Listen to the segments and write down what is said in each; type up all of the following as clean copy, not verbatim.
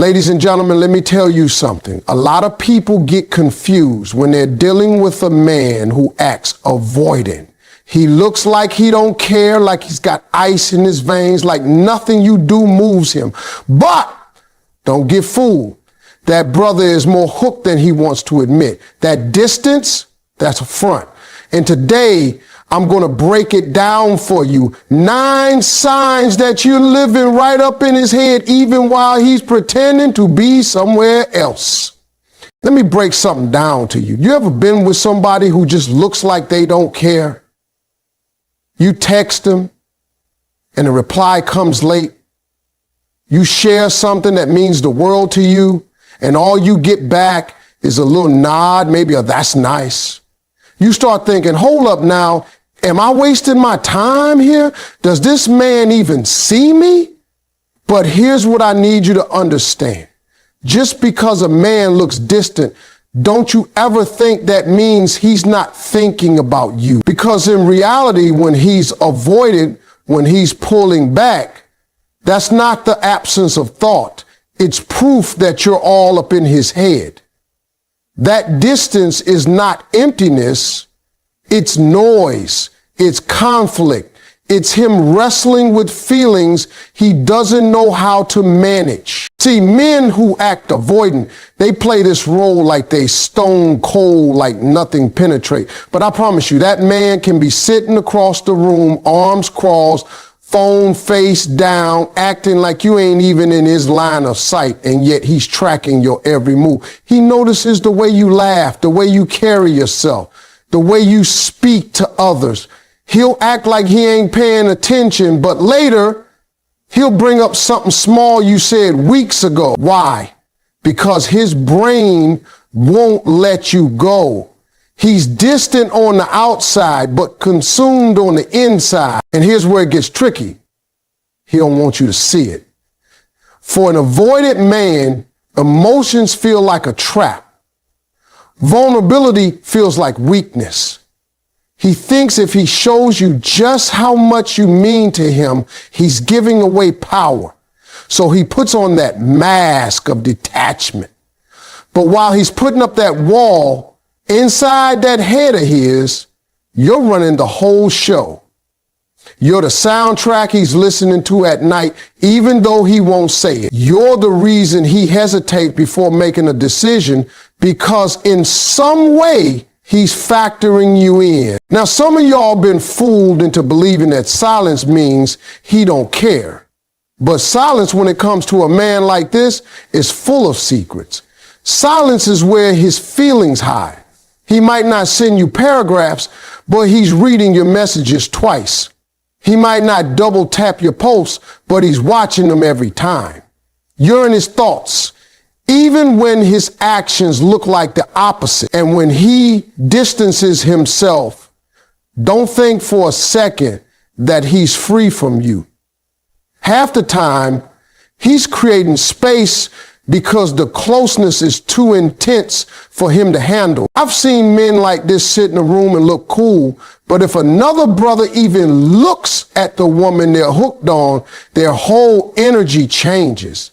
Ladies and gentlemen, let me tell you something. A lot of people get confused when they're dealing with a man who acts avoidant. He looks like he don't care, like he's got ice in his veins, like nothing you do moves him. But don't get fooled. That brother is more hooked than he wants to admit. That distance, that's a front. And today, I'm going to break it down for you. 9 signs that you're living right up in his head, even while he's pretending to be somewhere else. Let me break something down to you. You ever been with somebody who just looks like they don't care? You text them and the reply comes late. You share something that means the world to you, and all you get back is a little nod, maybe a "that's nice." You start thinking, hold up now, am I wasting my time here? Does this man even see me? But here's what I need you to understand. Just because a man looks distant, don't you ever think that means he's not thinking about you. Because in reality, when he's avoided, when he's pulling back, that's not the absence of thought. It's proof that you're all up in his head. That distance is not emptiness. It's noise. It's conflict. It's him wrestling with feelings he doesn't know how to manage. See, men who act avoidant, they play this role like they stone cold, like nothing penetrate. But I promise you, that man can be sitting across the room, arms crossed, phone face down, acting like you ain't even in his line of sight, and yet he's tracking your every move. He notices the way you laugh, the way you carry yourself, the way you speak to others. He'll act like he ain't paying attention, but later he'll bring up something small you said weeks ago. Why? Because his brain won't let you go. He's distant on the outside, but consumed on the inside. And here's where it gets tricky. He don't want you to see it. For an avoidant man, emotions feel like a trap. Vulnerability feels like weakness. He thinks if he shows you just how much you mean to him, he's giving away power. So he puts on that mask of detachment. But while he's putting up that wall, inside that head of his, you're running the whole show. You're the soundtrack he's listening to at night, even though he won't say it. You're the reason he hesitates before making a decision, because in some way, he's factoring you in. Now, some of y'all been fooled into believing that silence means he don't care. But silence, when it comes to a man like this, is full of secrets. Silence is where his feelings hide. He might not send you paragraphs, but he's reading your messages twice. He might not double tap your posts, but he's watching them every time. You're in his thoughts, even when his actions look like the opposite. And when he distances himself, don't think for a second that he's free from you. Half the time, he's creating space because the closeness is too intense for him to handle. I've seen men like this sit in a room and look cool, but if another brother even looks at the woman they're hooked on, their whole energy changes.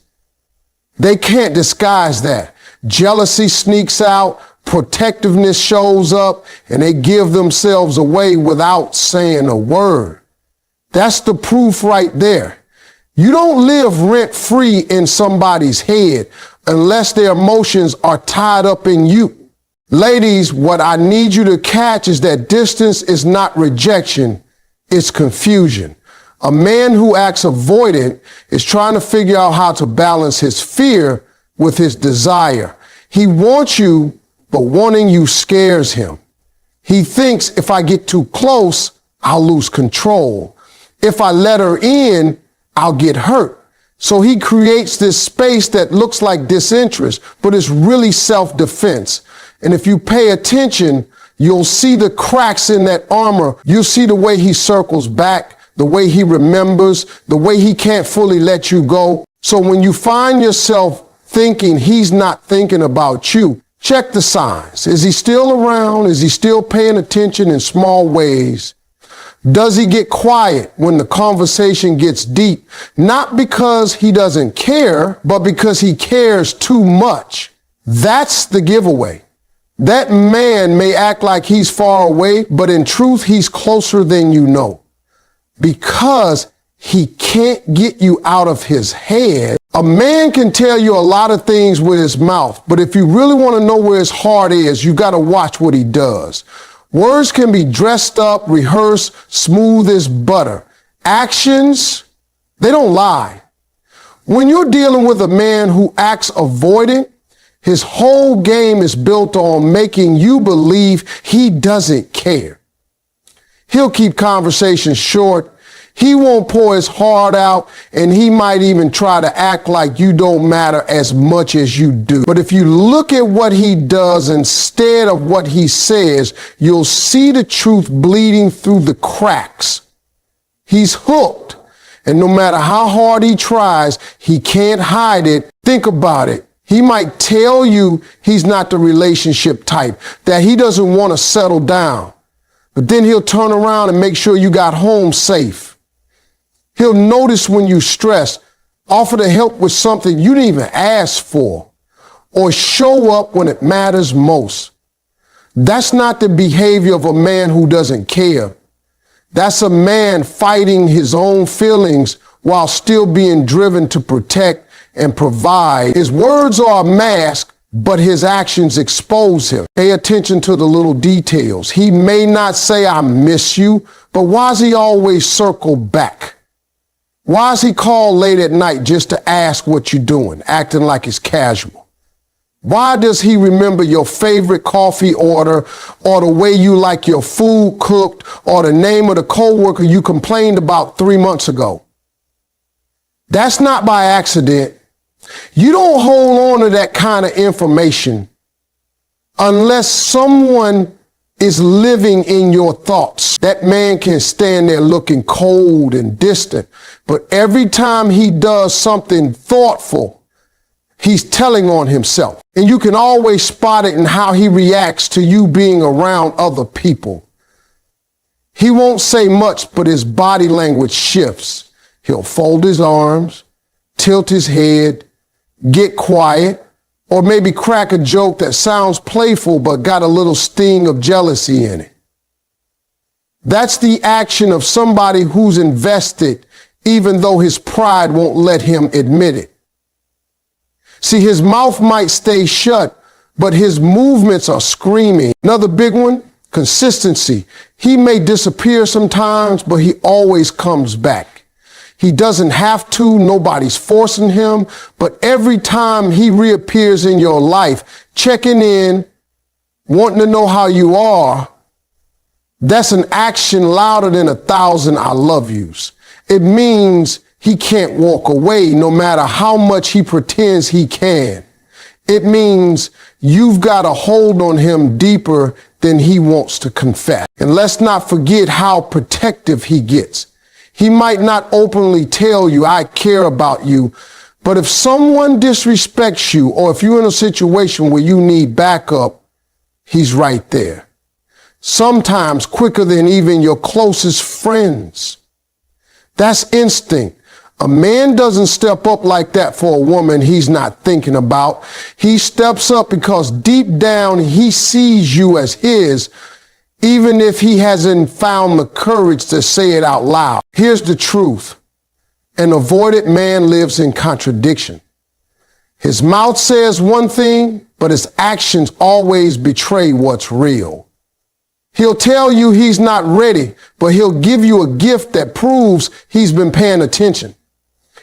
They can't disguise that. Jealousy sneaks out, protectiveness shows up, and they give themselves away without saying a word. That's the proof right there. You don't live rent-free in somebody's head unless their emotions are tied up in you. Ladies, what I need you to catch is that distance is not rejection, it's confusion. A man who acts avoidant is trying to figure out how to balance his fear with his desire. He wants you, but wanting you scares him. He thinks if I get too close, I'll lose control. If I let her in, I'll get hurt. So he creates this space that looks like disinterest, but it's really self-defense. And if you pay attention, you'll see the cracks in that armor. You'll see the way he circles back, the way he remembers, the way he can't fully let you go. So when you find yourself thinking he's not thinking about you, check the signs. Is he still around? Is he still paying attention in small ways? Does he get quiet when the conversation gets deep? Not because he doesn't care, but because he cares too much. That's the giveaway. That man may act like he's far away, but in truth, he's closer than you know. Because he can't get you out of his head. A man can tell you a lot of things with his mouth, but if you really want to know where his heart is, you got to watch what he does. Words can be dressed up, rehearsed, smooth as butter. Actions, they don't lie. When you're dealing with a man who acts avoidant, his whole game is built on making you believe he doesn't care. He'll keep conversations short. He won't pour his heart out, and he might even try to act like you don't matter as much as you do. But if you look at what he does instead of what he says, you'll see the truth bleeding through the cracks. He's hooked, and no matter how hard he tries, he can't hide it. Think about it. He might tell you he's not the relationship type, that he doesn't want to settle down. But then he'll turn around and make sure you got home safe. He'll notice when you stress, offer to help with something you didn't even ask for, or show up when it matters most. That's not the behavior of a man who doesn't care. That's a man fighting his own feelings while still being driven to protect and provide. His words are a mask, but his actions expose him. Pay attention to the little details. He may not say, I miss you, but why does he always circle back? Why does he call late at night just to ask what you're doing, acting like it's casual? Why does he remember your favorite coffee order, or the way you like your food cooked, or the name of the coworker you complained about 3 months ago? That's not by accident. You don't hold on to that kind of information unless someone is living in your thoughts. That man can stand there looking cold and distant, but every time he does something thoughtful, he's telling on himself. And you can always spot it in how he reacts to you being around other people. He won't say much, but his body language shifts. He'll fold his arms, tilt his head, get quiet, or maybe crack a joke that sounds playful but got a little sting of jealousy in it. That's the action of somebody who's invested, even though his pride won't let him admit it. See, his mouth might stay shut, but his movements are screaming. Another big one, consistency. He may disappear sometimes, but he always comes back. He doesn't have to, nobody's forcing him, but every time he reappears in your life, checking in, wanting to know how you are, that's an action louder than 1,000 I love yous. It means he can't walk away no matter how much he pretends he can. It means you've got a hold on him deeper than he wants to confess. And let's not forget how protective he gets. He might not openly tell you, I care about you, but if someone disrespects you, or if you're in a situation where you need backup, he's right there. Sometimes quicker than even your closest friends. That's instinct. A man doesn't step up like that for a woman he's not thinking about. He steps up because deep down he sees you as his, even if he hasn't found the courage to say it out loud. Here's the truth. An avoidant man lives in contradiction. His mouth says one thing, but his actions always betray what's real. He'll tell you he's not ready, but he'll give you a gift that proves he's been paying attention.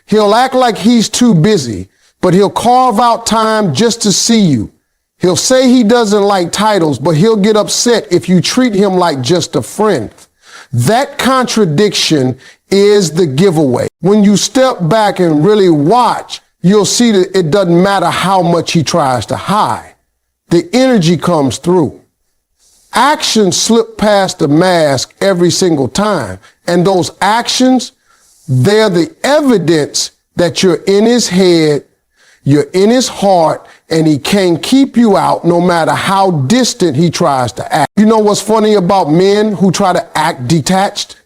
He'll act like he's too busy, but he'll carve out time just to see you. He'll say he doesn't like titles, but he'll get upset if you treat him like just a friend. That contradiction is the giveaway. When you step back and really watch, you'll see that it doesn't matter how much he tries to hide. The energy comes through. Actions slip past the mask every single time. And those actions, they're the evidence that you're in his head, you're in his heart, and he can't keep you out no matter how distant he tries to act. You know what's funny about men who try to act detached?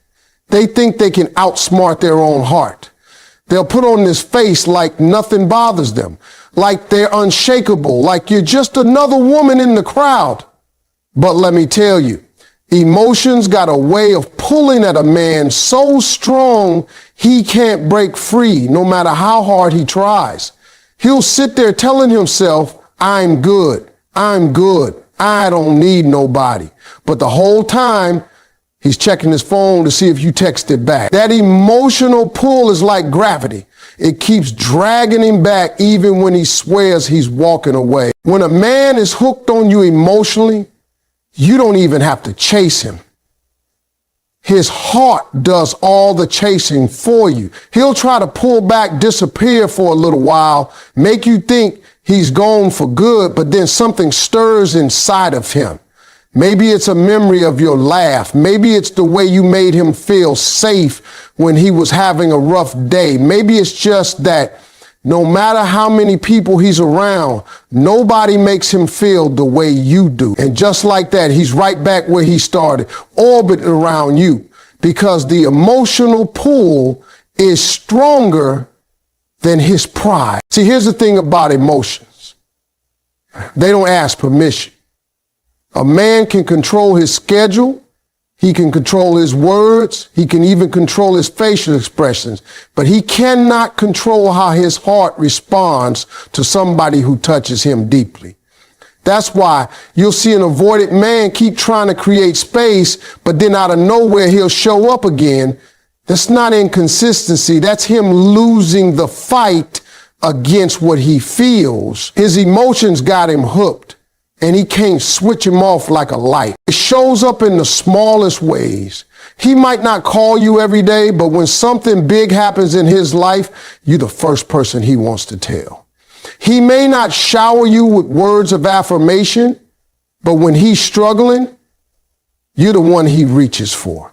They think they can outsmart their own heart. They'll put on this face like nothing bothers them, like they're unshakable, like you're just another woman in the crowd. But let me tell you, emotions got a way of pulling at a man so strong he can't break free no matter how hard he tries. He'll sit there telling himself, I'm good, I don't need nobody. But the whole time, he's checking his phone to see if you texted back. That emotional pull is like gravity. It keeps dragging him back even when he swears he's walking away. When a man is hooked on you emotionally, you don't even have to chase him. His heart does all the chasing for you. He'll try to pull back, disappear for a little while, make you think he's gone for good, but then something stirs inside of him. Maybe it's a memory of your laugh. Maybe it's the way you made him feel safe when he was having a rough day. Maybe it's just that no matter how many people he's around, nobody makes him feel the way you do. And just like that, he's right back where he started, orbiting around you, because the emotional pull is stronger than his pride. See, here's the thing about emotions. They don't ask permission. A man can control his schedule. He can control his words. He can even control his facial expressions, but he cannot control how his heart responds to somebody who touches him deeply. That's why you'll see an avoidant man keep trying to create space, but then out of nowhere, he'll show up again. That's not inconsistency. That's him losing the fight against what he feels. His emotions got him hooked, and he can't switch him off like a light. It shows up in the smallest ways. He might not call you every day, but when something big happens in his life, you're the first person he wants to tell. He may not shower you with words of affirmation, but when he's struggling, you're the one he reaches for.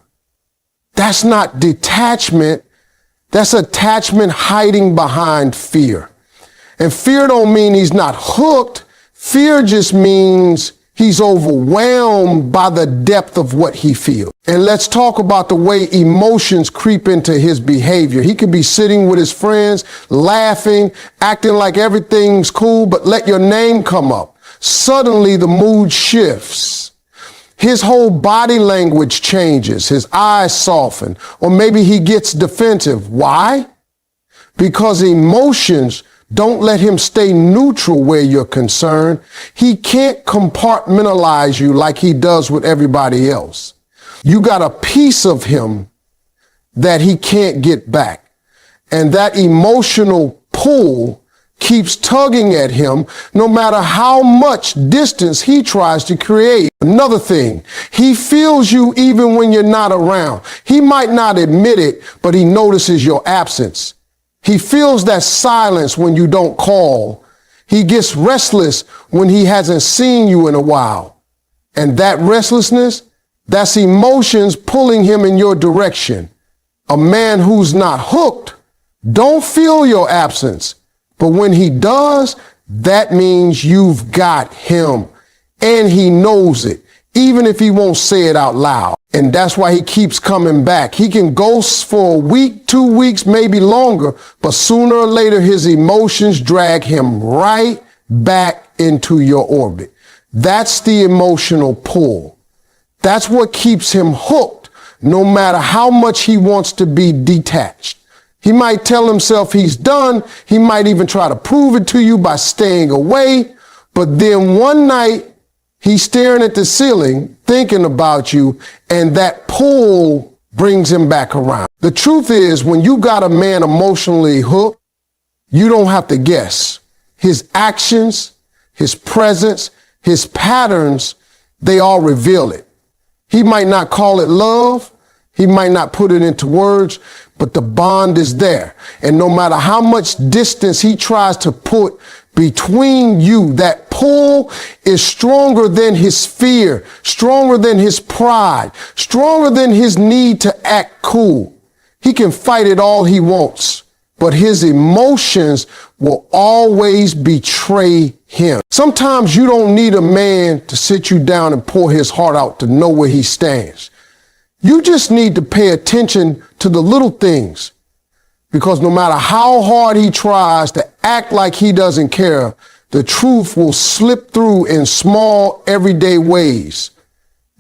That's not detachment. That's attachment hiding behind fear. And fear don't mean he's not hooked. Fear just means he's overwhelmed by the depth of what he feels. And let's talk about the way emotions creep into his behavior. He could be sitting with his friends, laughing, acting like everything's cool, but let your name come up. Suddenly the mood shifts. His whole body language changes. His eyes soften, or maybe he gets defensive. Why? Because emotions don't let him stay neutral where you're concerned. He can't compartmentalize you like he does with everybody else. You got a piece of him that he can't get back. And that emotional pull keeps tugging at him no matter how much distance he tries to create. Another thing, he feels you even when you're not around. He might not admit it, but he notices your absence. He feels that silence when you don't call. He gets restless when he hasn't seen you in a while. And that restlessness, that's emotions pulling him in your direction. A man who's not hooked don't feel your absence. But when he does, that means you've got him. And he knows it, even if he won't say it out loud. And that's why he keeps coming back. He can ghost for a week, 2 weeks, maybe longer, but sooner or later his emotions drag him right back into your orbit. That's the emotional pull. That's what keeps him hooked, no matter how much he wants to be detached. He might tell himself he's done. He might even try to prove it to you by staying away. But then one night, he's staring at the ceiling, thinking about you, and that pull brings him back around. The truth is, when you got a man emotionally hooked, you don't have to guess. His actions, his presence, his patterns, they all reveal it. He might not call it love. He might not put it into words, but the bond is there. And no matter how much distance he tries to put between you, that pull is stronger than his fear, stronger than his pride, stronger than his need to act cool. He can fight it all he wants, but his emotions will always betray him. Sometimes you don't need a man to sit you down and pour his heart out to know where he stands. You just need to pay attention to the little things, because no matter how hard he tries to act like he doesn't care, the truth will slip through in small, everyday ways.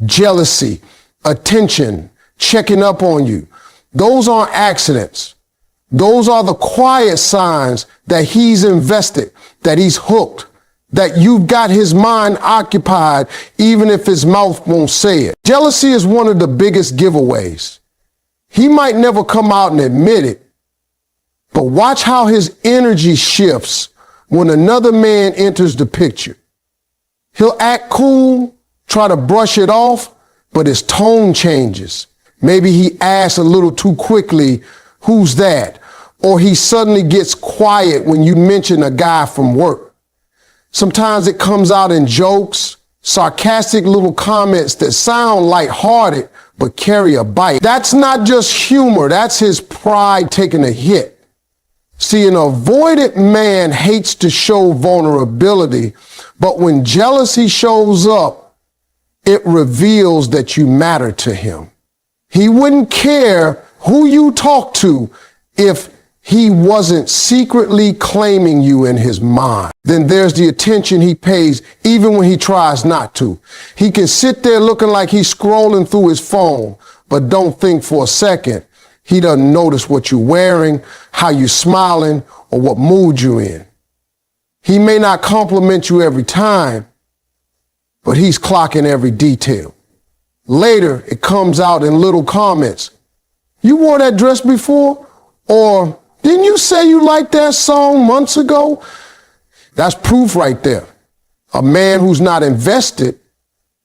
Jealousy, attention, checking up on you. Those aren't accidents. Those are the quiet signs that he's invested, that he's hooked, that you've got his mind occupied, even if his mouth won't say it. Jealousy is one of the biggest giveaways. He might never come out and admit it, but watch how his energy shifts when another man enters the picture. He'll act cool, try to brush it off, but his tone changes. Maybe he asks a little too quickly, "Who's that?" Or he suddenly gets quiet when you mention a guy from work. Sometimes it comes out in jokes, sarcastic little comments that sound lighthearted but carry a bite. That's not just humor, that's his pride taking a hit. See, an avoidant man hates to show vulnerability, but when jealousy shows up, it reveals that you matter to him. He wouldn't care who you talk to if he wasn't secretly claiming you in his mind. Then there's the attention he pays even when he tries not to. He can sit there looking like he's scrolling through his phone, but don't think for a second he doesn't notice what you're wearing, how you're smiling, or what mood you're in. He may not compliment you every time, but he's clocking every detail. Later, it comes out in little comments. "You wore that dress before?" Or, "Didn't you say you liked that song months ago?" That's proof right there. A man who's not invested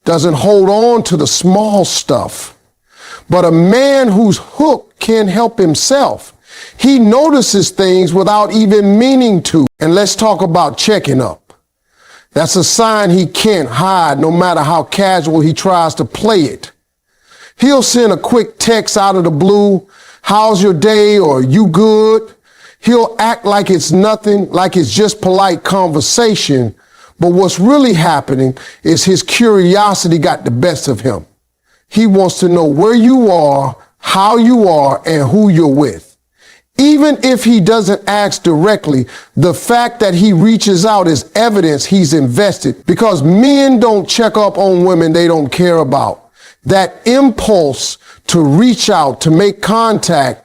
doesn't hold on to the small stuff. But a man who's hooked can't help himself. He notices things without even meaning to. And let's talk about checking up. That's a sign he can't hide, no matter how casual he tries to play it. He'll send a quick text out of the blue, "How's your day?" or "You good?" He'll act like it's nothing, like it's just polite conversation. But what's really happening is his curiosity got the best of him. He wants to know where you are, how you are, and who you're with. Even if he doesn't ask directly, the fact that he reaches out is evidence he's invested, because men don't check up on women they don't care about. That impulse to reach out, to make contact,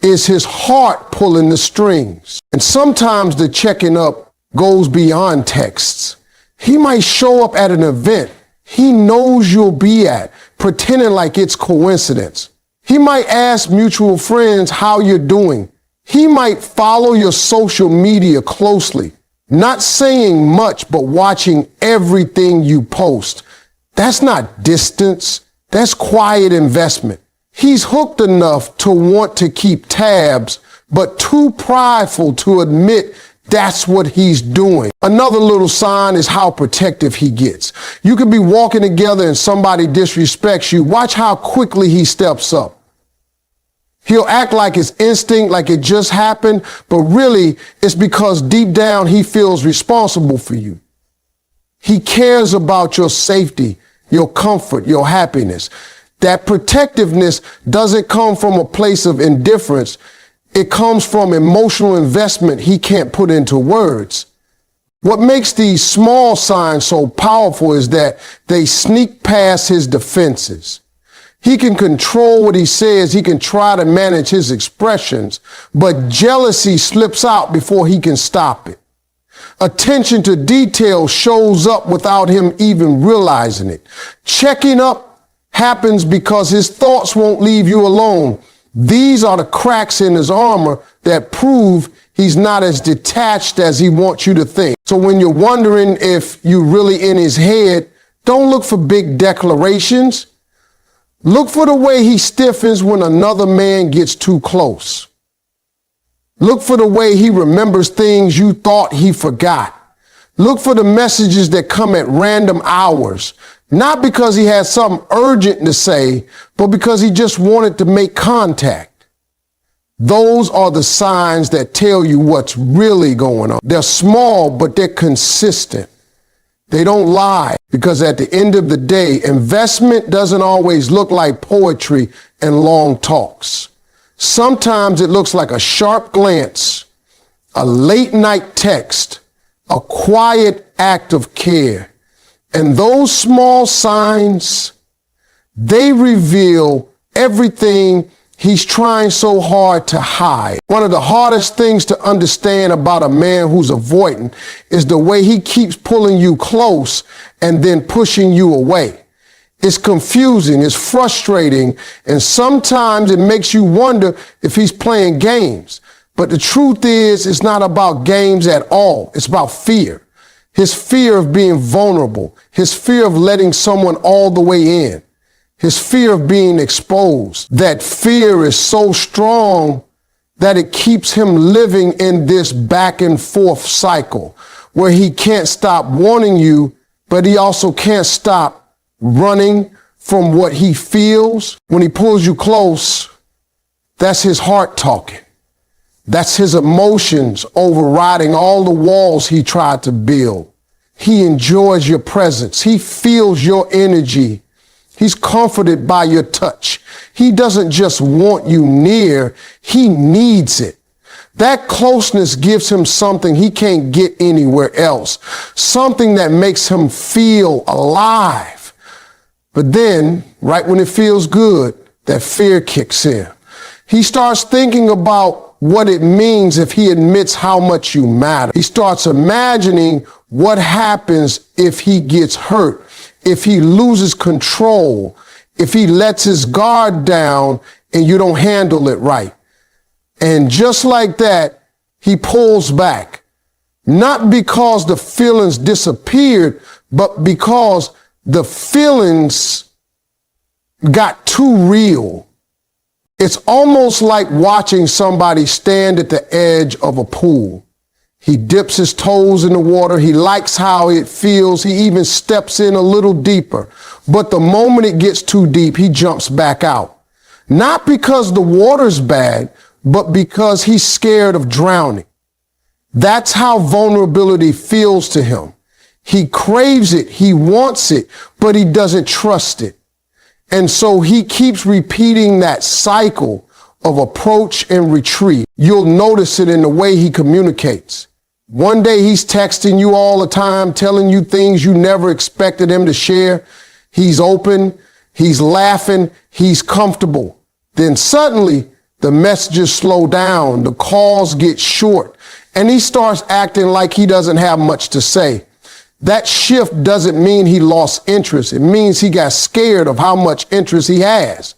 is his heart pulling the strings. And sometimes the checking up goes beyond texts. He might show up at an event he knows you'll be at, pretending like it's coincidence. He might ask mutual friends how you're doing. He might follow your social media closely, not saying much, but watching everything you post. That's not distance. That's quiet investment. He's hooked enough to want to keep tabs, but too prideful to admit that's what he's doing. Another little sign is how protective he gets. You could be walking together and somebody disrespects you. Watch how quickly he steps up. He'll act like it's instinct, like it just happened, but really it's because deep down he feels responsible for you. He cares about your safety, your comfort, your happiness. That protectiveness doesn't come from a place of indifference. It comes from emotional investment he can't put into words. What makes these small signs so powerful is that they sneak past his defenses. He can control what he says. He can try to manage his expressions, but jealousy slips out before he can stop it. Attention to detail shows up without him even realizing it. Checking up happens because his thoughts won't leave you alone. These are the cracks in his armor that prove he's not as detached as he wants you to think. So when you're wondering if you're really in his head, don't look for big declarations. Look for the way he stiffens when another man gets too close. Look for the way he remembers things you thought he forgot. Look for the messages that come at random hours, not because he has something urgent to say, but because he just wanted to make contact. Those are the signs that tell you what's really going on. They're small, but they're consistent. They don't lie, because at the end of the day, investment doesn't always look like poetry and long talks. Sometimes it looks like a sharp glance, a late night text, a quiet act of care. And those small signs, they reveal everything he's trying so hard to hide. One of the hardest things to understand about a man who's avoidant is the way he keeps pulling you close and then pushing you away. It's confusing, it's frustrating, and sometimes it makes you wonder if he's playing games. But the truth is, it's not about games at all. It's about fear. His fear of being vulnerable, his fear of letting someone all the way in, his fear of being exposed. That fear is so strong that it keeps him living in this back and forth cycle where he can't stop wanting you, but he also can't stop running from what he feels. When he pulls you close, that's his heart talking. That's his emotions overriding all the walls he tried to build. He enjoys your presence. He feels your energy. He's comforted by your touch. He doesn't just want you near, he needs it. That closeness gives him something he can't get anywhere else, something that makes him feel alive. But then, right when it feels good, that fear kicks in. He starts thinking about what it means if he admits how much you matter. He starts imagining what happens if he gets hurt, if he loses control, if he lets his guard down and you don't handle it right. And just like that, he pulls back. Not because the feelings disappeared, but because the feelings got too real. It's almost like watching somebody stand at the edge of a pool. He dips his toes in the water. He likes how it feels. He even steps in a little deeper. But the moment it gets too deep, he jumps back out. Not because the water's bad, but because he's scared of drowning. That's how vulnerability feels to him. He craves it, he wants it, but he doesn't trust it. And so he keeps repeating that cycle of approach and retreat. You'll notice it in the way he communicates. One day he's texting you all the time, telling you things you never expected him to share. He's open, he's laughing, he's comfortable. Then suddenly the messages slow down, the calls get short, and he starts acting like he doesn't have much to say. That shift doesn't mean he lost interest. It means he got scared of how much interest he has.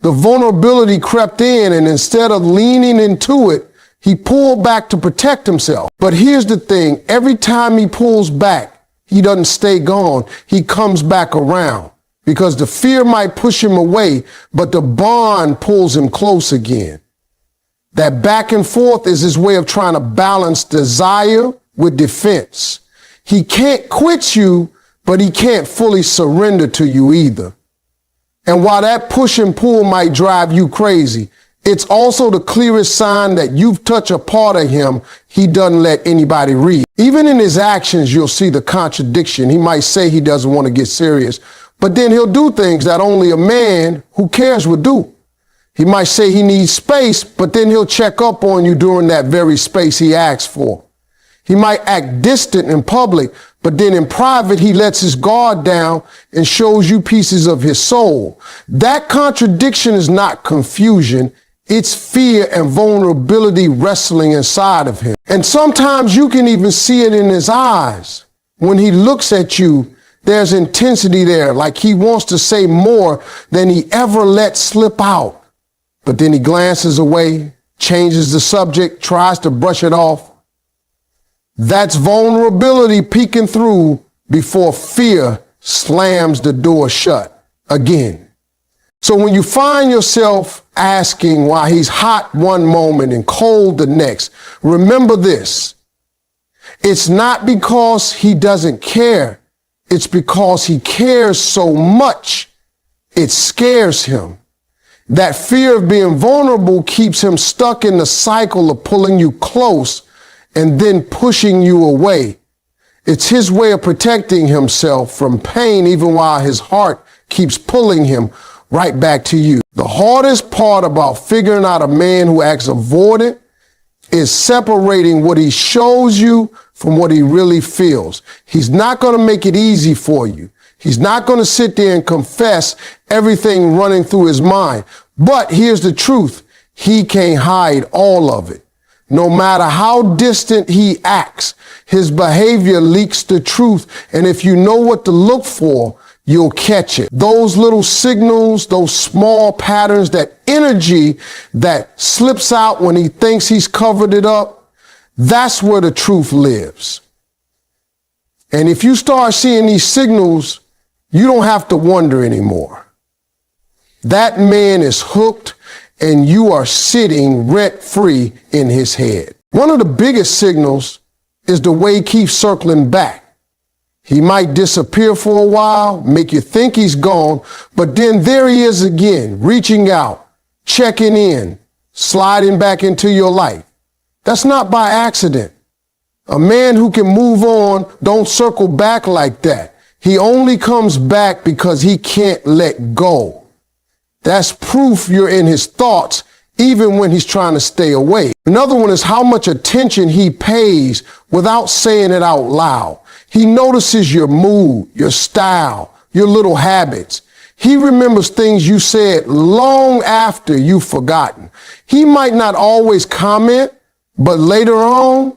The vulnerability crept in, and instead of leaning into it, he pulled back to protect himself. But here's the thing. Every time he pulls back, he doesn't stay gone. He comes back around because the fear might push him away, but the bond pulls him close again. That back and forth is his way of trying to balance desire with defense. He can't quit you, but he can't fully surrender to you either. And while that push and pull might drive you crazy, it's also the clearest sign that you've touched a part of him he doesn't let anybody read. Even in his actions, you'll see the contradiction. He might say he doesn't want to get serious, but then he'll do things that only a man who cares would do. He might say he needs space, but then he'll check up on you during that very space he asks for. He might act distant in public, but then in private, he lets his guard down and shows you pieces of his soul. That contradiction is not confusion. It's fear and vulnerability wrestling inside of him. And sometimes you can even see it in his eyes. When he looks at you, there's intensity there, like he wants to say more than he ever let slip out. But then he glances away, changes the subject, tries to brush it off. That's vulnerability peeking through before fear slams the door shut again. So when you find yourself asking why he's hot one moment and cold the next, remember this. It's not because he doesn't care. It's because he cares so much, it scares him. That fear of being vulnerable keeps him stuck in the cycle of pulling you close and then pushing you away. It's his way of protecting himself from pain, even while his heart keeps pulling him right back to you. The hardest part about figuring out a man who acts avoidant is separating what he shows you from what he really feels. He's not going to make it easy for you. He's not going to sit there and confess everything running through his mind. But here's the truth. He can't hide all of it. No matter how distant he acts, his behavior leaks the truth. And if you know what to look for, you'll catch it. Those little signals, those small patterns, that energy that slips out when he thinks he's covered it up, that's where the truth lives. And if you start seeing these signals, you don't have to wonder anymore. That man is hooked and you are sitting rent-free in his head. One of the biggest signals is the way he keeps circling back. He might disappear for a while, make you think he's gone, but then there he is again, reaching out, checking in, sliding back into your life. That's not by accident. A man who can move on don't circle back like that. He only comes back because he can't let go. That's proof you're in his thoughts, even when he's trying to stay away. Another one is how much attention he pays without saying it out loud. He notices your mood, your style, your little habits. He remembers things you said long after you've forgotten. He might not always comment, but later on,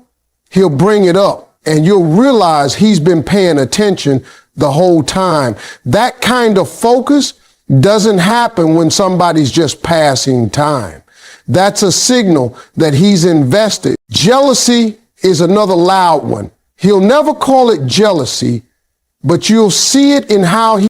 he'll bring it up and you'll realize he's been paying attention the whole time. That kind of focus doesn't happen when somebody's just passing time. That's a signal that he's invested. Jealousy is another loud one. He'll never call it jealousy, but you'll see it in how he